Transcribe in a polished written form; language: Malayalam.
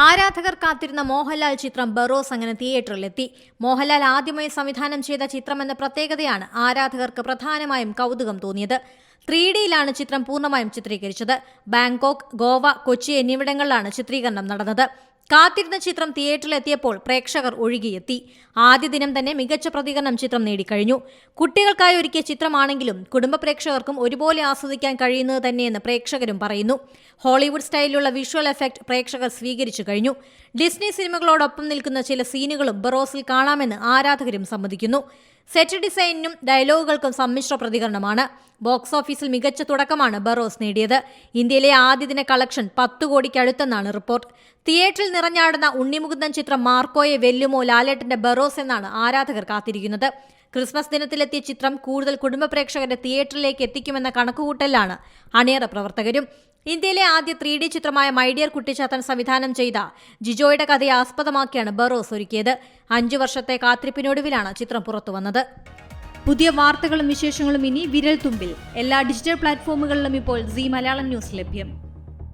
ആരാധകർ കാത്തിരുന്ന മോഹൻലാൽ ചിത്രം ബറോസ് അങ്ങനെ തിയേറ്ററിലെത്തി. മോഹൻലാൽ ആദ്യമായി സംവിധാനം ചെയ്ത ചിത്രമെന്ന പ്രത്യേകതയാണ് ആരാധകർക്ക് പ്രധാനമായും കൗതുകം തോന്നിയത്. 3Dയിലാണ് ചിത്രം പൂർണ്ണമായും ചിത്രീകരിച്ചത്. ബാങ്കോക്ക്, ഗോവ, കൊച്ചി എന്നിവിടങ്ങളിലാണ് ചിത്രീകരണം നടന്നത്. കാത്തിരുന്ന ചിത്രം തിയേറ്ററിലെത്തിയപ്പോൾ പ്രേക്ഷകർ ഒഴുകിയെത്തി. ആദ്യ ദിനം തന്നെ മികച്ച പ്രതികരണം ചിത്രം നേടിക്കഴിഞ്ഞു. കുട്ടികൾക്കായി ഒരുക്കിയ ചിത്രമാണെങ്കിലും കുടുംബ പ്രേക്ഷകർക്കും ഒരുപോലെ ആസ്വദിക്കാൻ കഴിയുന്നത് തന്നെയെന്ന് പ്രേക്ഷകരും പറയുന്നു. ഹോളിവുഡ് സ്റ്റൈലിലുള്ള വിഷ്വൽ എഫക്ട് പ്രേക്ഷകർ സ്വീകരിച്ചു കഴിഞ്ഞു. ഡിസ്നി സിനിമകളോടൊപ്പം നിൽക്കുന്ന ചില സീനുകളും ബറോസിൽ കാണാമെന്ന് ആരാധകരും സമ്മതിക്കുന്നു. സെറ്റ് ഡിസൈനിനും ഡയലോഗുകൾക്കും സമ്മിശ്ര പ്രതികരണമാണ്. ബോക്സ് ഓഫീസിൽ മികച്ച തുടക്കമാണ് ബറോസ് നേടിയത്. ഇന്ത്യയിലെ ആദ്യ ദിന കളക്ഷൻ 10 കോടിക്കടുത്തെന്നാണ് റിപ്പോർട്ട്. തിയേറ്ററിൽ നിറഞ്ഞാടുന്ന ഉണ്ണിമുകുന്ദൻ ചിത്രം മാർക്കോയെ വെല്ലുമോ ലാലേട്ടന്റെ ബറോസ് എന്നാണ് ആരാധകർ കാത്തിരിക്കുന്നത്. ക്രിസ്മസ് ദിനത്തിലെത്തിയ ചിത്രം കൂടുതൽ കുടുംബ പ്രേക്ഷകരെ തിയേറ്ററിലേക്ക് എത്തിക്കുമെന്ന കണക്കുകൂട്ടലാണ് അണിയറ പ്രവർത്തകരും. ഇന്ത്യയിലെ ആദ്യ 3D ചിത്രമായ മൈ ഡിയർ കുട്ടിച്ചാത്തൻ സംവിധാനം ചെയ്ത ജിജോയുടെ കഥയെ ആസ്പദമാക്കിയാണ് ബറോസ് ഒരുക്കിയത്. 5 വർഷത്തെ കാത്തിരിപ്പിനൊടുവിലാണ് ചിത്രം പുറത്തുവന്നത്. പുതിയ വാർത്തകളും വിശേഷങ്ങളും ഇനി വിരൽ തുമ്പിൽ. എല്ലാ ഡിജിറ്റൽ പ്ലാറ്റ്ഫോമുകളിലും ഇപ്പോൾ സീ മലയാളം ന്യൂസ് ലഭ്യം.